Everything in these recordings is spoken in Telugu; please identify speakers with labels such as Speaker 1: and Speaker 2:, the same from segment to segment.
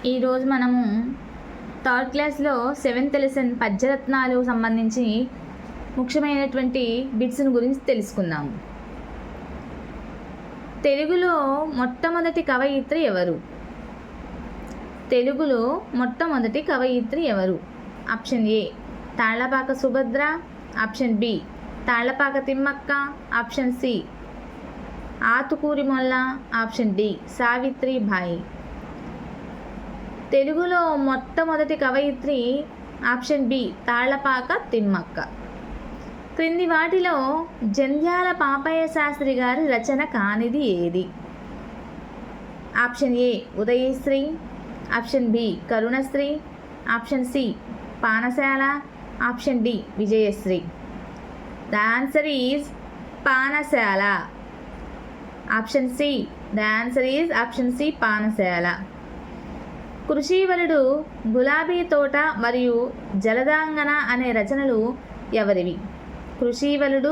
Speaker 1: ఈరోజు మనము థర్డ్ క్లాస్లో 7th లెసన్ పద్యరత్నాలు సంబంధించి ముఖ్యమైనటువంటి బిట్స్ను గురించి తెలుసుకుందాము. తెలుగులో మొట్టమొదటి కవయిత్రి ఎవరు? తెలుగులో మొట్టమొదటి కవయిత్రి ఎవరు? Option A Tallapaka Subhadra, option B Tallapaka Timmakka, option C Atukuri Molla, option D Savitribai. తెలుగులో మొట్టమొదటి కవయిత్రి ఆప్షన్ బి తాళ్లపాక తిమ్మక్క. క్రింది వాటిలో జంధ్యాల పాపయ్య శాస్త్రి గారి రచన కానిది ఏది? Option A Udayasri, option B Karunasri, option C Panasala, option D Vijayasri. The answer is Panasala. Option C. The answer is option C Panasala. Krishivaludu, Gulabi Thota మరియు జలదాంగన అనే రచనలు ఎవరివి? కృషీవలుడు,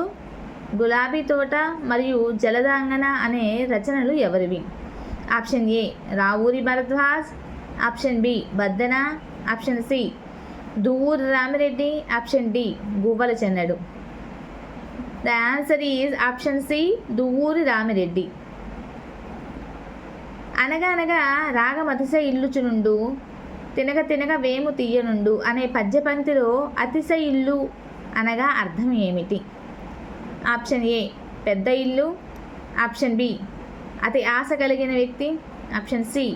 Speaker 1: గులాబీ తోట మరియు జలదాంగన అనే రచనలు ఎవరివి? Option A Ravuri Bharadwaj, option B Baddena, option C Duvvuri Ramireddy, option D Guvvala Chennadu. The answer is option C Duvvuri Ramireddy. అనగనగా రాగమతిశ ఇల్లుచునుండు, తినగ తినగ వేము తీయనుండు అనే పద్యపంక్తిలో అతిశ ఇల్లు అనగా అర్థం ఏమిటి? ఆప్షన్ ఏ పెద్ద ఇల్లు, ఆప్షన్ బి అతి ఆశ కలిగిన వ్యక్తి, ఆప్షన్ సి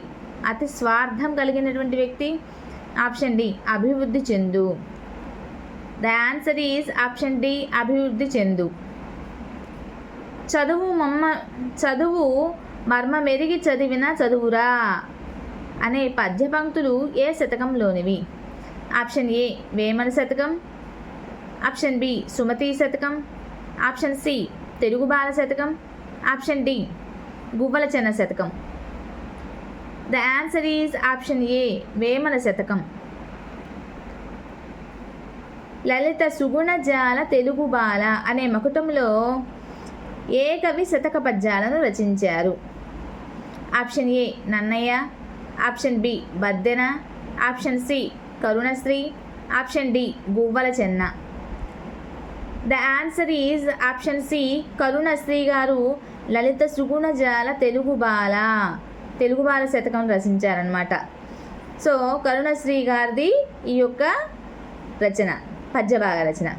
Speaker 1: అతి స్వార్థం కలిగినటువంటి వ్యక్తి, ఆప్షన్ డి అభివృద్ధి చెందు. The answer is option D అభివృద్ధి చెందు. చదువు మర్మ మెరిగి చదివిన చదువురా అనే పద్యపంక్తులు ఏ శతకంలోనివి? ఆప్షన్ ఏ వేమన శతకం, ఆప్షన్ బి సుమతి శతకం, ఆప్షన్ సి తెలుగు బాల శతకం, ఆప్షన్ డి గువ్వల చెన్న శతకం. The answer is option A Vemana శతకం. లలిత సుగుణజాల తెలుగు బాల అనే మకుటంలో ఏ కవి శతక పద్యాలను రచించారు? Option A Nannayya, option B Baddena, option C Karunasri, option D Guvvala Chenna. The answer is option C Karunasri garu లలిత సుగుణజాల తెలుగు బాల శతకం రచించారనమాట. సో కరుణశ్రీ గారిది ఈ యొక్క రచన, పద్యభాగ రచన.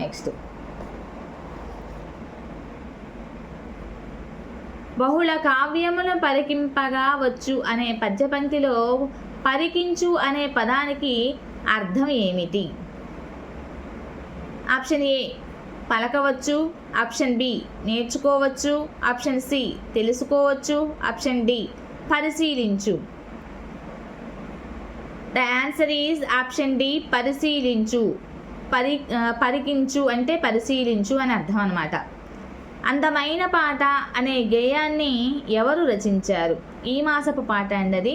Speaker 1: నెక్స్ట్, బహుళ కావ్యములను పరికింపగా వచ్చు అనే పద్యపంక్తిలో పరికించు అనే పదానికి అర్థం ఏమిటి? ఆప్షన్ ఏ పలకవచ్చు, ఆప్షన్ బి నేర్చుకోవచ్చు, ఆప్షన్ సి తెలుసుకోవచ్చు, ఆప్షన్ డి పరిశీలించు. The answer is option D పరిశీలించు. పరికించు అంటే పరిశీలించు అని అర్థం అన్నమాట. అందమైన పాట అనే గేయాన్ని ఎవరు రచించారు? ఈ మాసపు పాట అండి.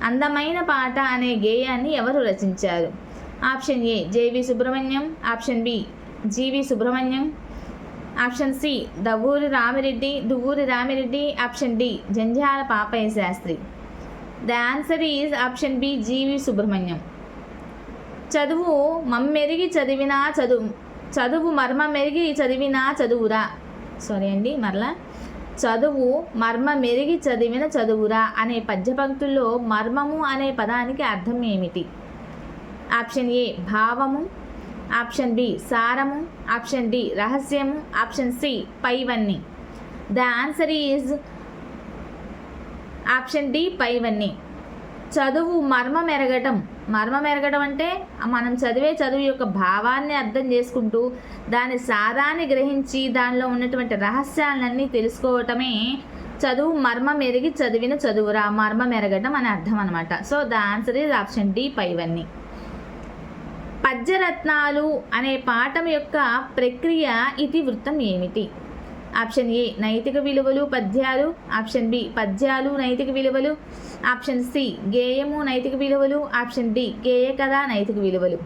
Speaker 1: అందమైన పాట అనే గేయాన్ని ఎవరు రచించారు? Option A JV Subrahmanyam, option B GV Subrahmanyam, option C Duvvuri Ramireddy, option D Jandhyala Papayya Sastri. The answer is option B GV Subrahmanyam. చదువు మమ్మెరిగి చదివినా చదువు మర్మ మెరిగి చదివినా చదువురా. చదువు మర్మ మెరిగి చదివిన చదువురా అనే పద్యపంక్తుల్లో మర్మము అనే పదానికి అర్థం ఏమిటి? ఆప్షన్ ఏ భావము, ఆప్షన్ బి సారము, ఆప్షన్ డి రహస్యము, ఆప్షన్ సి పైవన్నీ. The answer is option D పైవన్నీ. చదువు మర్మ మెరగటం అంటే మనం చదివే చదువు యొక్క భావాన్ని అర్థం చేసుకుంటూ దాని సారాన్ని గ్రహించి దానిలో ఉన్నటువంటి రహస్యాలన్నీ తెలుసుకోవటమే చదువు మర్మ మెరిగి చదివిన చదువురా, మర్మ మెరగటం అని అర్థం అనమాట. So the answer is option D పైవన్నీ. పద్యరత్నాలు అనే పాఠం యొక్క ప్రక్రియ ఇతివృత్తం ఏమిటి? ఆప్షన్ ఏ నైతిక విలువలు పద్యాలు, ఆప్షన్ బి పద్యాలు నైతిక విలువలు, ఆప్షన్ సి గేయము నైతిక విలువలు, ఆప్షన్ డి గేయ కథ నైతిక విలువలు.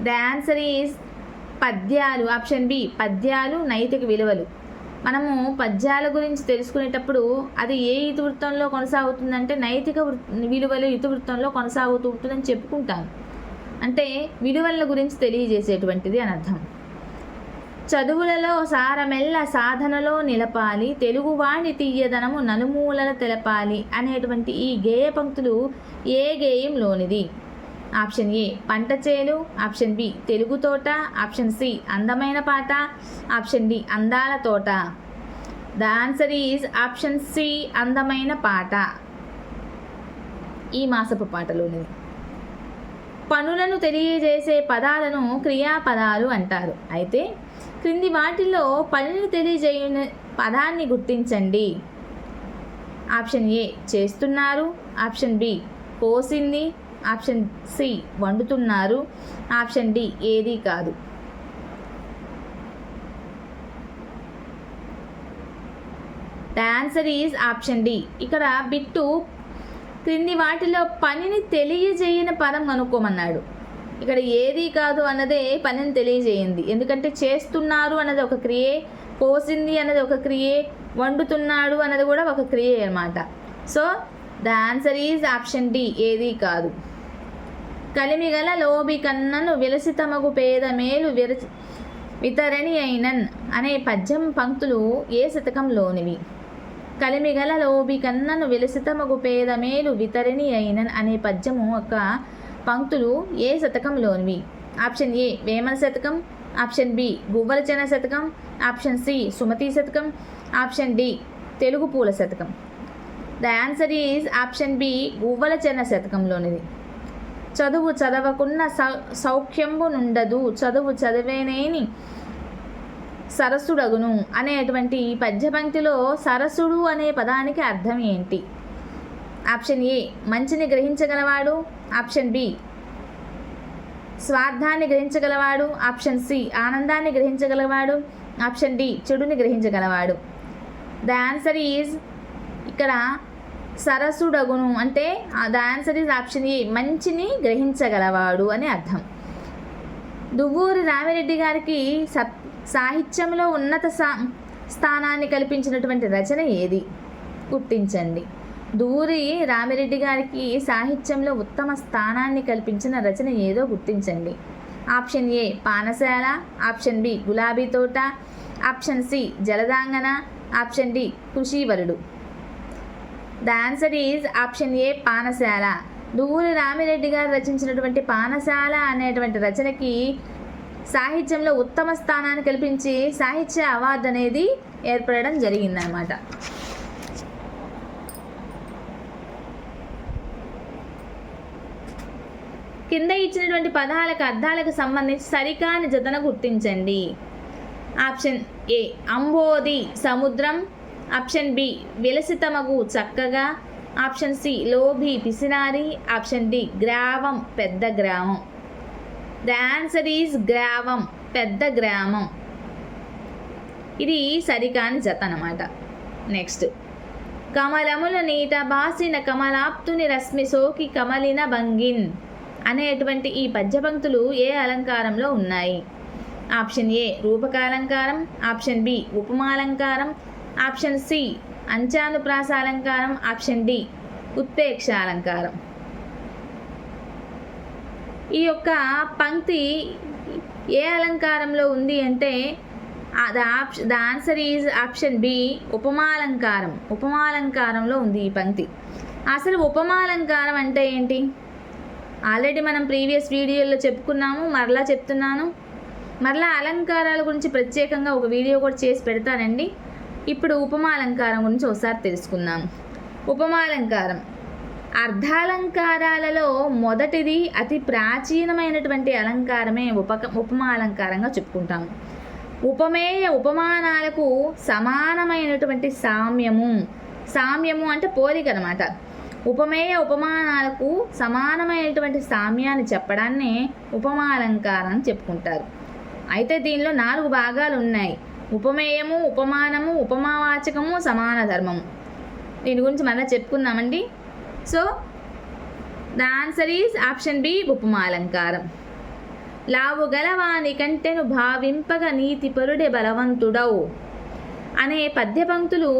Speaker 1: ద ఆన్సర్ ఈజ్ పద్యాలు. ఆప్షన్ బి పద్యాలు నైతిక విలువలు. మనము పద్యాల గురించి తెలుసుకునేటప్పుడు అది ఏ ఇతివృత్తంలో కొనసాగుతుందంటే నైతిక విలువల ఇతివృత్తంలో కొనసాగుతూ ఉంటుందని చెప్పుకుంటాం. అంటే విలువల గురించి తెలియజేసేటువంటిది అని అర్థం. చదువులలో సారమెల్ల సాధనలో నిలపాలి, తెలుగువాణి తీయదనము నలుమూలల తెలపాలి అనేటువంటి ఈ గేయ పంక్తులు ఏ గేయంలోనిది? ఆప్షన్ ఏ పంట చేలు, ఆప్షన్ బి తెలుగు తోట, ఆప్షన్ సి అందమైన పాట, ఆప్షన్ డి అందాల తోట. The answer is option C అందమైన పాట. ఈ మాసపు పాటలోనిది. పనులను తెలియజేసే పదాలను క్రియాపదాలు అంటారు. అయితే క్రింది వాటిలో పనిని తెలియజేయని పదాన్ని గుర్తించండి. ఆప్షన్ ఏ చేస్తున్నారు, ఆప్షన్ బి కోసింది, ఆప్షన్ సి వండుతున్నారు, ఆప్షన్ డి ఏది కాదు. The answer is option D. ఇక్కడ బిట్టు క్రింది వాటిలో పనిని తెలియజేయని పదం కనుక్కోమన్నాడు. ఇక్కడ ఏది కాదు అన్నదే పనిని తెలియజేయింది. ఎందుకంటే చేస్తున్నారు అన్నది ఒక క్రియే, కోసింది అన్నది ఒక క్రియే, వండుతున్నాడు అన్నది కూడా ఒక క్రియే అన్నమాట. So the answer is option D ఏది కాదు. కలిమిగల లోబి కన్నను విలసితమగు పేద మేలు వితరణి అయినన్ అనే పద్యం పంక్తులు ఏ శతకంలోనివి? కలిమిగల లోబి కన్నను విలసితమగు పేద మేలు వితరణి అయినన్ అనే పద్యము ఒక పంక్తులు ఏ శతకంలోనివి? ఆప్షన్ ఏ వేమన శతకం, ఆప్షన్ బి గువ్వలచన శతకం, ఆప్షన్ సి సుమతి శతకం, option D Telugu Poola Satakam. The answer is option B గువ్వలచన శతకంలోనిది. చదువు చదవకున్న సౌఖ్యంబు నుండదు, చదువు చదివేనేని సరసుడగును అనేటువంటి ఈ పద్యపంక్తిలో సరసుడు అనే పదానికి అర్థం ఏంటి? ఆప్షన్ ఏ మంచిని గ్రహించగలవాడు, ఆప్షన్ బి స్వార్థాన్ని గ్రహించగలవాడు, ఆప్షన్ సి ఆనందాన్ని గ్రహించగలవాడు, ఆప్షన్ డి చెడుని గ్రహించగలవాడు. ద ఆన్సర్ ఈజ్ ఇక్కడ సరసుడగును అంటే ద ఆన్సర్ ఈజ్ ఆప్షన్ ఏ మంచిని గ్రహించగలవాడు అని అర్థం. దువ్వూరి రామిరెడ్డి గారికి సాహిత్యంలో ఉన్నత స్థానాన్ని కల్పించినటువంటి రచన ఏది? గుర్తించండి. దువ్వూరి రామిరెడ్డి గారికి సాహిత్యంలో ఉత్తమ స్థానాన్ని కల్పించిన రచన ఏదో గుర్తించండి. Option A Panasala, option B Gulabi Thota, option C Jaladangana, option D Krishivarudu. The answer is option A Panasala. Duvvuri Ramireddy గారు రచించినటువంటి పానశాల అనేటువంటి రచనకి సాహిత్యంలో ఉత్తమ స్థానాన్ని కల్పించి సాహిత్య అవార్డు అనేది ఏర్పడడం జరిగిందనమాట. కింద ఇచ్చినటువంటి పదాలకు అర్థాలకు సంబంధించి సరికాని జతను గుర్తించండి. ఆప్షన్ ఏ అంబోది సముద్రం, ఆప్షన్ బి విలసితమగు చక్కగా, ఆప్షన్ సి లోభి పిసినారి, ఆప్షన్ డి గ్రామం పెద్ద గ్రామం. ద ఆన్సర్ ఈజ్ గ్రామం పెద్ద గ్రామం. ఇది సరికాని జత అన్నమాట. నెక్స్ట్ కమలముల నీట బాసిన కమలాప్తుని రశ్మి సోకి కమలిన భంగిన్ అనేటువంటి ఈ పద్యపంక్తులు ఏ అలంకారంలో ఉన్నాయి? ఆప్షన్ ఏ రూపకాలంకారం, ఆప్షన్ బి ఉపమాలంకారం, ఆప్షన్ సి అంచానుప్రాస అలంకారం, ఆప్షన్ డి ఉత్ప్రేక్ష అలంకారం. ఈ యొక్క పంక్తి ఏ అలంకారంలో ఉంది అంటే the answer is option B ఉపమాలంకారం. ఉపమాలంకారంలో ఉంది ఈ పంక్తి. అసలు ఉపమాలంకారం అంటే ఏంటి? ఆల్రెడీ మనం ప్రీవియస్ వీడియోలో చెప్పుకున్నాము, మరలా చెప్తున్నాను. మరలా అలంకారాల గురించి ప్రత్యేకంగా ఒక వీడియో కూడా చేసి పెడతానండి. ఇప్పుడు ఉపమాలంకారం గురించి ఒకసారి తెలుసుకుందాం. ఉపమాలంకారం అర్ధాలంకారాలలో మొదటిది, అతి ప్రాచీనమైనటువంటి అలంకారమే ఉపమాలంకారంగా చెప్పుకుంటాము. ఉపమేయ ఉపమానాలకు సమానమైనటువంటి సామ్యము అంటే పోలిక అన్నమాట. ఉపమేయ ఉపమానాలకు సమానమైనటువంటి సామ్యాన్ని చెప్పడాన్నే ఉపమాలంకారం అని చెప్పుకుంటారు. అయితే దీనిలో 4 భాగాలు ఉన్నాయి. ఉపమేయము, ఉపమానము, ఉపమావాచకము, సమాన ధర్మము. దీని గురించి మళ్ళీ చెప్పుకుందామండి. So the answer is option B ఉపమాలంకారం. లావు గలవాని కంటెను భావింపగ నీతి పరుడే బలవంతుడవు అనే పద్య పంక్తులు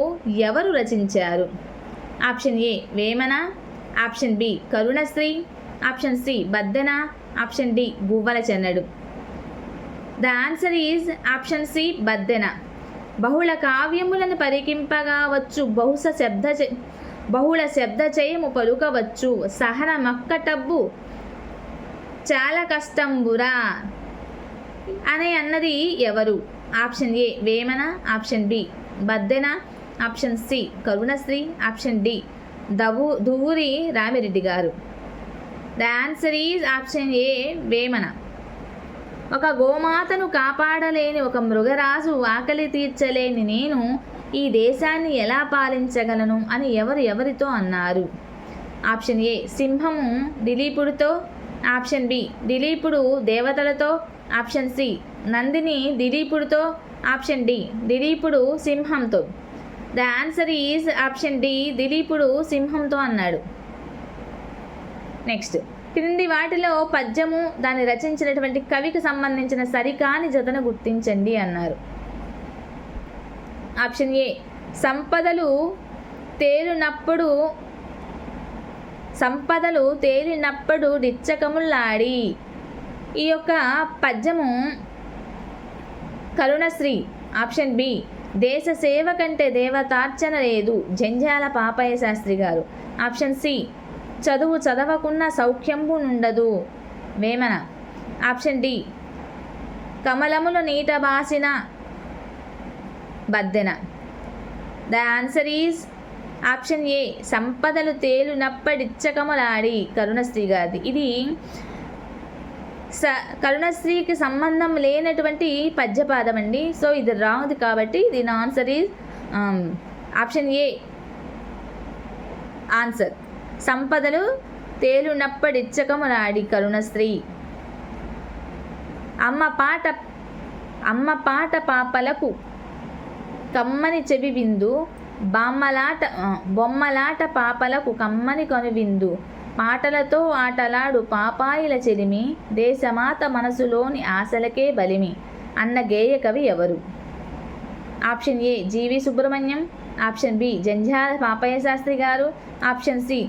Speaker 1: ఎవరు రచించారు? Option A Vemana, option B Karunasri, option C Baddena, option D Guvvala Chennadu. The answer is option C Baddena. బహుళ కావ్యములను పరికింపగా వచ్చు, బహుళ శబ్ద చేయము పలుకవచ్చు, సహన మక్కటబ్బు చాలా కష్టంబురా అని అన్నది ఎవరు? Option A Vemana, option B Baddena, option C Karunasri, option D Duvvuri Ramireddy గారు. The answer is option A Vemana. ఒక గోమాతను కాపాడలేని ఒక మృగరాజు ఆకలి తీర్చలేని నేను ఈ దేశాన్ని ఎలా పాలించగలను అని ఎవరితో అన్నారు? ఆప్షన్ ఏ సింహము దిలీపుడితో, ఆప్షన్ బి దిలీపుడు దేవతలతో, ఆప్షన్ సి నందిని దిలీపుడితో, ఆప్షన్ డి దిలీపుడు సింహంతో. The answer is option D దిలీపుడు సింహంతో అన్నాడు. నెక్స్ట్, క్రింది వాటిలో పద్యము దాన్ని రచించినటువంటి కవికి సంబంధించిన సరికాని జతను గుర్తించండి అన్నారు. ఆప్షన్ ఏ సంపదలు తేలినప్పుడు డిచ్చకములాడి. ఈ యొక్క పద్యము కరుణశ్రీ. ఆప్షన్ బి దేశ సేవ కంటే దేవతార్చన లేదు, జంధ్యాల పాపయ్య శాస్త్రి గారు. ఆప్షన్ సి చదువు చదవకున్న సౌఖ్యంబు నుండదు, వేమన. ఆప్షన్ డి కమలములు నీట బాసిన, Baddena. The answer is option A సంపదలు తేలునప్పడిచ్చకములాడి, కరుణశ్రీ గారిది. ఇది కరుణశ్రీకి సంబంధం లేనటువంటి పద్యపాదం అండి. సో ఇది రాంగ్ది కాబట్టి దీని answer is option A answer. సంపదలు తేలునప్పడిచ్చకములాడి, కరుణశ్రీ. అమ్మ పాట పాపలకు కమ్మని చెవి విందు, బొమ్మలాట పాపలకు కమ్మని కనువిందు, పాటలతో ఆటలాడు పాపాయిల చెలిమి, దేశమాత మనసులోని ఆశలకే బలిమి అన్న గేయ కవి ఎవరు? Option A GV Subrahmanyam, option B Jandhyala Papayya Sastri గారు, option C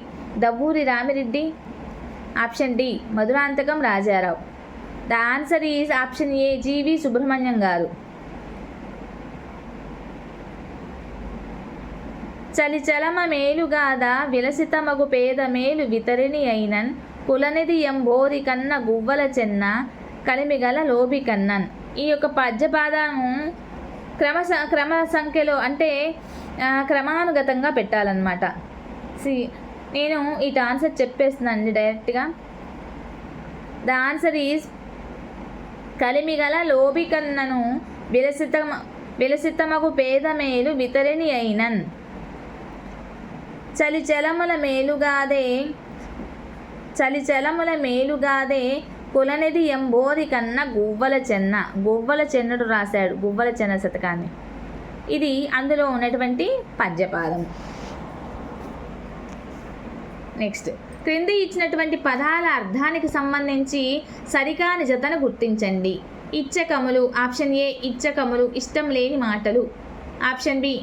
Speaker 1: Duvvuri Ramireddy, option D Madhurantakam Rajarao. The answer is option A GV Subrahmanyam గారు. చలిచలమ మేలుగాద విలసితమగు పేద మేలు వితరిణి అయినన్, కులనిధి ఎంబోరి కన్న గువ్వల చెన్న, కలిమిగల లోబి కన్నన్. ఈ యొక్క పద్యపాదము క్రమ సంఖ్యలో అంటే క్రమానుగతంగా పెట్టాలన్నమాట. నేను ఇటు ఆన్సర్ చెప్పేస్తున్నాను డైరెక్ట్గా. ద ఆన్సర్ ఈజ్ కలిమిగల లోబి కన్నను విలసితమగు పేద మేలు వితరిణి అయినన్, చలిచలముల మేలుగాదే కులనిధి ఎంబోది కన్న గువ్వల చెన్నడు రాశాడు గువ్వల చెన్న శతకాన్ని. ఇది అందులో ఉన్నటువంటి పద్యపాదం. నెక్స్ట్, క్రింది ఇచ్చినటువంటి పదాల అర్థానికి సంబంధించి సరికాని జతను గుర్తించండి. ఇచ్చకములు. ఆప్షన్ ఏ ఇచ్చకములు ఇష్టం లేని మాటలు, ఆప్షన్ బి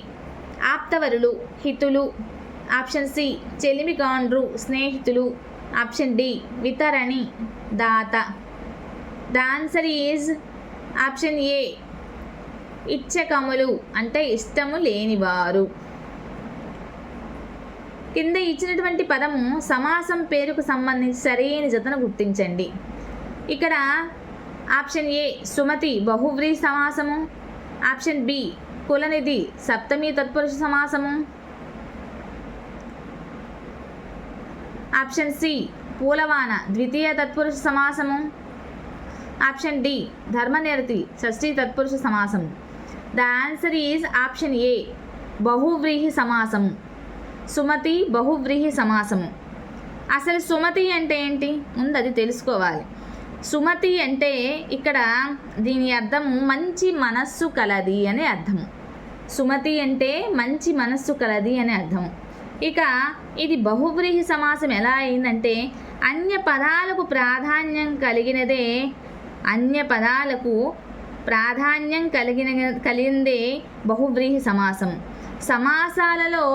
Speaker 1: ఆప్తవరులు హితులు, ఆప్షన్ సి చెలిమిగాండ్రు స్నేహితులు, ఆప్షన్ డి వితరణి దాత. The answer is option A ఇచ్చకములు అంటే ఇష్టము లేనివారు. కింద ఇచ్చినటువంటి పదము సమాసం పేరుకు సంబంధించి సరైన జతను గుర్తించండి. ఇక్కడ ఆప్షన్ ఏ సుమతి బహువ్రీహి సమాసము, ఆప్షన్ బి కులనిధి సప్తమి తత్పురుష సమాసము, ఆప్షన్ సి పూలవాన ద్వితీయ తత్పురుష సమాసము, ఆప్షన్ డి ధర్మనిరతి షష్ఠీ తత్పురుష సమాసము. The answer is option A బహువ్రీహి సమాసము. సుమతి బహువ్రీహి సమాసము. అసలు సుమతి అంటే ఏంటి ముందు అది తెలుసుకోవాలి. సుమతి అంటే ఇక్కడ దీని అర్థము మంచి మనస్సు కలది అనే అర్థము. సుమతి అంటే మంచి మనస్సు కలది అనే అర్థము. ఇక ఇది బహువ్రీహి సమాసం ఎలా అయిందంటే అన్య పదాలకు ప్రాధాన్యం కలిగినదే అన్య పదాలకు ప్రాధాన్యం కలిగిందే బహువ్రీహి సమాసము. సమాసాలలో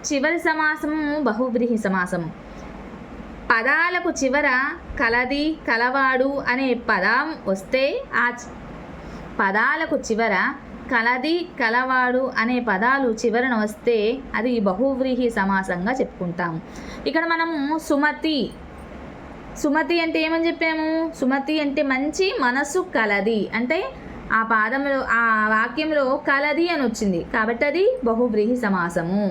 Speaker 1: చివరి సమాసము బహువ్రీహి సమాసము. పదాలకు చివర కలది, కలవాడు అనే పదం వస్తే పదాలకు చివర కలది, కలవాడు అనే పదాలు చివరన వస్తే అది బహువ్రీహి సమాసంగా చెప్పుకుంటాము. ఇక్కడ మనము సుమతి అంటే ఏమని చెప్పాము? సుమతి అంటే మంచి మనసు కలది, అంటే ఆ పాదంలో ఆ వాక్యంలో కలది అని వచ్చింది కాబట్టి అది బహువ్రీహి సమాసము.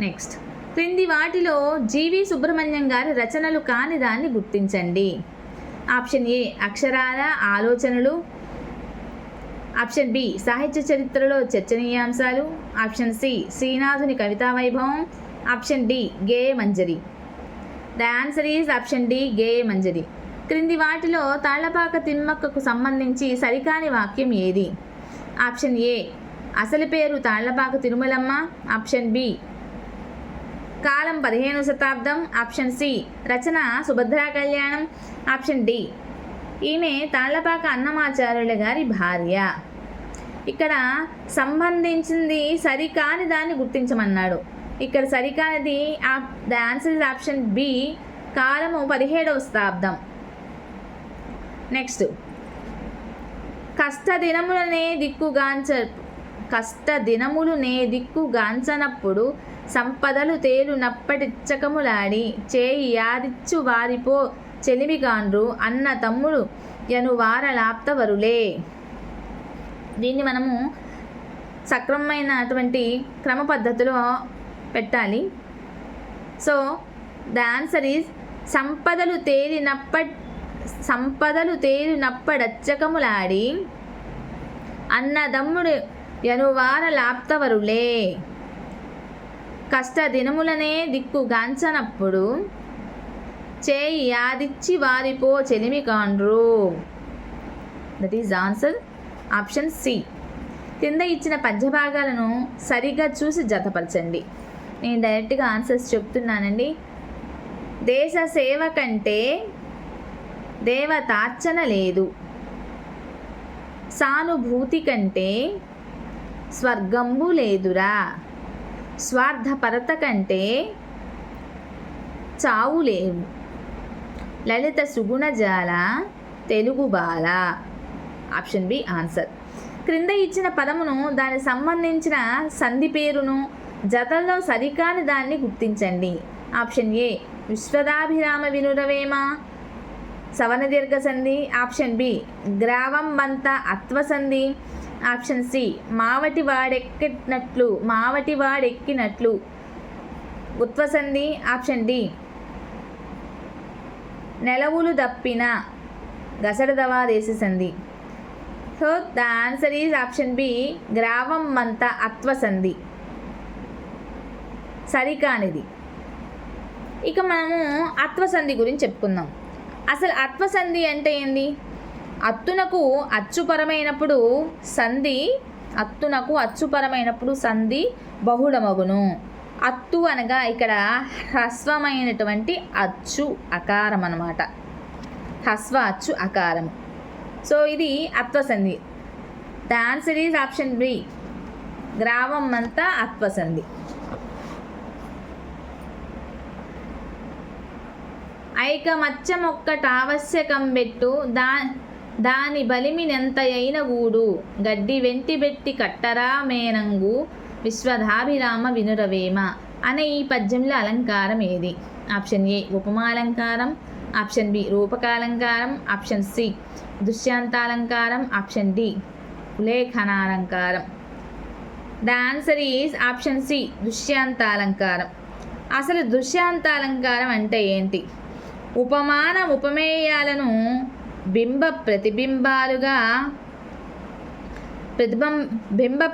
Speaker 1: నెక్స్ట్, క్రింది వాటిలో జీవి సుబ్రహ్మణ్యం గారి రచనలు కాని దాన్ని గుర్తించండి. ఆప్షన్ ఏ అక్షరాల ఆలోచనలు, ఆప్షన్ బి సాహిత్య చరిత్రలో చర్చనీయాంశాలు, ఆప్షన్ సి శ్రీనాథుని కవితా వైభవం, option D Geyamanjari. The answer is option D Geyamanjari. క్రింది వాటిలో తాళ్లపాక తిమ్మక్కకు సంబంధించి సరికాని వాక్యం ఏది? ఆప్షన్ ఏ అసలు పేరు తాళ్లపాక తిరుమలమ్మ, ఆప్షన్ బి కాలం 15వ శతాబ్దం, ఆప్షన్ సి రచన సుభద్రా కళ్యాణం, ఆప్షన్ డి ఈమె తాళ్లపాక అన్నమాచార్యుల గారి భార్య. ఇక్కడ సంబంధించింది సరికాని దాన్ని గుర్తించమన్నాడు. ఇక్కడ సరికానిది the answer is option B కాలము 17వ శతాబ్దం. నెక్స్ట్, కష్టదినములు నే దిక్కుగాంచనప్పుడు సంపదలు తేలునప్పటిచ్చకములాడి చేయి యాదిచ్చు వారిపో చెలిమిగాండ్రు అన్న తమ్ముడు యనువారలాప్తవరులే. దీన్ని మనము సక్రమమైనటువంటి క్రమ పద్ధతిలో పెట్టాలి. సో ద ఆన్సర్ ఈజ్ సంపదలు తేలినప్పడచ్చకములాడి అన్నదమ్ముడు యనువారలాప్తవరులే. కష్టదినములనే దిక్కుగాంచనప్పుడు చేయి యాదిచ్చి వారిపో చెలిమి కాండ్రు. That is answer option C. కింద ఇచ్చిన పద్యభాగాలను సరిగ్గా చూసి జతపరచండి. నేను డైరెక్ట్గా ఆన్సర్స్ చెప్తున్నానండి. దేశ సేవ కంటే దేవతార్చన లేదు, సానుభూతి కంటే స్వర్గంబు లేదురా, స్వార్థపరత కంటే చావు లేవు, లలిత సుగుణజాల తెలుగు బాల. Option B answer. క్రింద ఇచ్చిన పదమును దానికి సంబంధించిన సంధి పేరును జతల్లో సరికాని దాన్ని గుర్తించండి. ఆప్షన్ ఏ విశ్వదాభిరామ వినురవేమ సవర్ణ దీర్ఘ సంధి, ఆప్షన్ బి గ్రావం మంత అత్వ సంధి, ఆప్షన్ సి మావటి వాడెక్కినట్లు ఉత్వ సంధి, ఆప్షన్ డి నెలవులు దప్పిన గసడదవా దేశ సంధి. So the answer is option B గ్రావం మంత అత్వ సంధి సరికానిది. ఇక మనము అత్వసంధి గురించి చెప్పుకుందాం. అసలు అత్వసంధి అంటే ఏంది? అత్తునకు అచ్చుపరమైనప్పుడు సంధి బహుళమగును. అత్తు అనగా ఇక్కడ హ్రస్వమైనటువంటి అచ్చు అకారం అన్నమాట. హ్రస్వ అచ్చు అకారం. సో ఇది అత్వసంధి. The answer is option B గ్రావం అంతా అత్వసంధి. ఐకమచ్చమొక్కటావశ్యకంబెట్టు దాని బలిమినెంతయైన గూడు గడ్డి వెంటిబెట్టి కట్టరా మేనంగు విశ్వధాభిరామ వినురవేమ అనే ఈ పద్యంలో అలంకారం ఏది? ఆప్షన్ ఏ ఉపమాలంకారం, ఆప్షన్ బి రూపకాలంకారం, ఆప్షన్ సి దుష్యాంతాలంకారం, ఆప్షన్ డి ఉలేఖనాలంకారం. The answer is option C దుష్యాంతాలంకారం. అసలు దుష్యాంతాలంకారం అంటే ఏంటి? ఉపమాన ఉపమేయాలను బింబ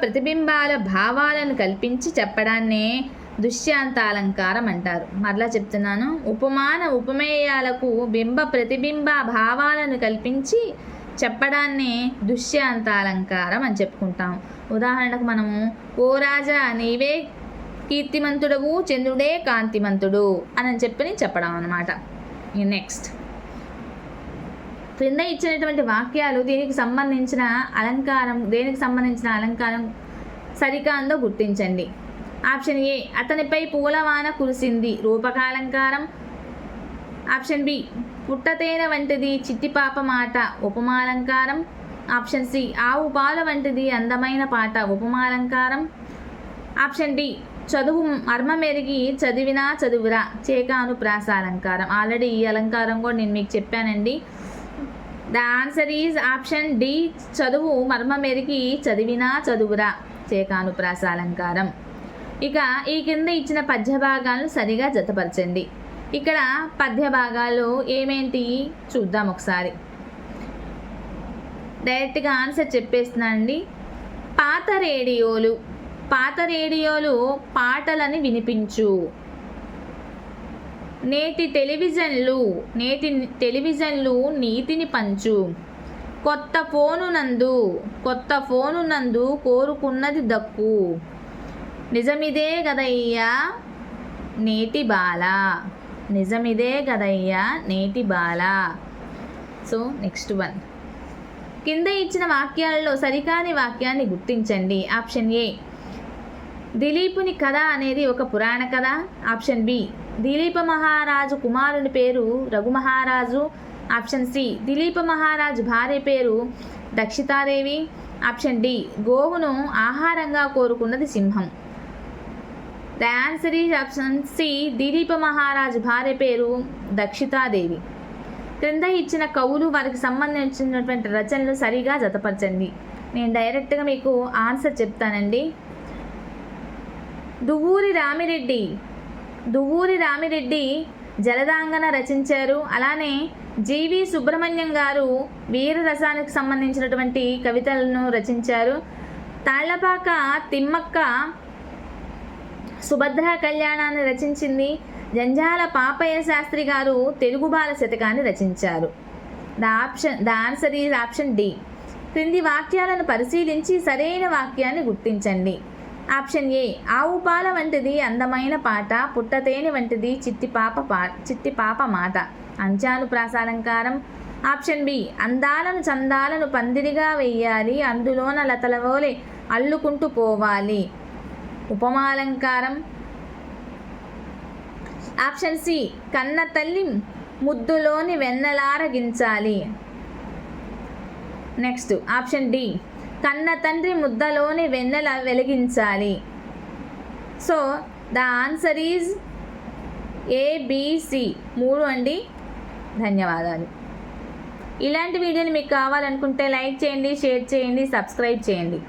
Speaker 1: ప్రతిబింబాల భావాలను కల్పించి చెప్పడాన్నే దుష్యాంతాలంకారం అంటారు. మరలా చెప్తున్నాను, ఉపమాన ఉపమేయాలకు బింబ ప్రతిబింబ భావాలను కల్పించి చెప్పడాన్నే దుష్యాంతాలంకారం అని చెప్పుకుంటాం. ఉదాహరణకు మనము ఓ రాజా నీవే కీర్తిమంతుడవు చంద్రుడే కాంతిమంతుడు అని చెప్పడం అన్నమాట. నెక్స్ట్, క్రింద ఇచ్చినటువంటి వాక్యాలు దేనికి సంబంధించిన అలంకారం సరికాందో గుర్తించండి. ఆప్షన్ ఏ, అతనిపై పూలవాన కురిసింది, రూపకాలంకారం. ఆప్షన్ బి, పుట్టతేనె వంటిది చిట్టిపాప మాట, ఉపమాలంకారం. ఆప్షన్ సి, ఆవు పాల వంటిది అందమైన పాట, ఉపమాలంకారం. ఆప్షన్ డి, చదువు మర్మమెరిగి చదివినా చదువురా, చేకానుప్రాసాలంకారం. ఆల్రెడీ ఈ అలంకారం కూడా నేను మీకు చెప్పానండి. The answer is option D, చదువు మర్మమెరిగి చదివినా చదువురా, చేకానుప్రాసాలంకారం. ఇక ఈ కింద ఇచ్చిన పద్య భాగాలను సరిగా జతపరచండి. ఇక్కడ పద్య భాగాలు ఏమేంటి చూద్దాం ఒకసారి. డైరెక్ట్గా ఆన్సర్ చెప్పేస్తున్నానండి. పాత రేడియోలు పాటలని వినిపించు. నేటి టెలివిజన్లు నీతిని పంచు. కొత్త ఫోను నందు కోరుకున్నది దక్కు. నిజమిదే గదయ్యా నేటి బాల. So next one. కింద ఇచ్చిన వాక్యాలలో సరికాని వాక్యాన్ని గుర్తించండి. ఆప్షన్ ఏ, దిలీపుని కథ అనేది ఒక పురాణ కథ. ఆప్షన్ బి, దిలీప మహారాజు కుమారుని పేరు రఘుమహారాజు. ఆప్షన్ సి, దిలీప మహారాజు భార్య పేరు దక్షితాదేవి. ఆప్షన్ డి, గోవును ఆహారంగా కోరుకున్నది సింహం. The answer is option C, Dilipa మహారాజు భార్య పేరు దక్షితాదేవి. క్రింద ఇచ్చిన కవులు వారికి సంబంధించినటువంటి రచనలు సరిగా జతపరచండి. నేను డైరెక్ట్గా మీకు ఆన్సర్ చెప్తానండి. దువ్వూరి రామిరెడ్డి జలదాంగన రచించారు. అలానే జీవి సుబ్రహ్మణ్యం గారు వీరరసానికి సంబంధించినటువంటి కవితలను రచించారు. తాళ్లపాక తిమ్మక్క సుభద్ర కళ్యాణాన్ని రచించింది. జంజాల పాపయ్య శాస్త్రి గారు తెలుగు బాల శతకాన్ని రచించారు. The answer is option D. క్రింది వాక్యాలను పరిశీలించి సరైన వాక్యాన్ని గుర్తించండి. ఆప్షన్ ఏ, ఆవు పాల వంటిది అందమైన పాట, పుట్టతేనె వంటిది చిట్టిపాప మాట, అంచానుప్రాసాలంకారం. ఆప్షన్ బి, అందాలను చందాలను పందిరిగా వెయ్యాలి, అందులోన లతలవోలే అల్లుకుంటూ పోవాలి, ఉపమాలంకారం. ఆప్షన్ సి, కన్న తల్లి ముద్దులోని వెన్నలారగించాలి. నెక్స్ట్ ఆప్షన్ డి, కన్న తండ్రి ముద్దలోని వెన్నెల వెలిగించాలి. So the answer is A B C 3 అండి. ధన్యవాదాలు. ఇలాంటి వీడియోలు మీకు కావాలనుకుంటే లైక్ చేయండి, షేర్ చేయండి, సబ్స్క్రైబ్ చేయండి.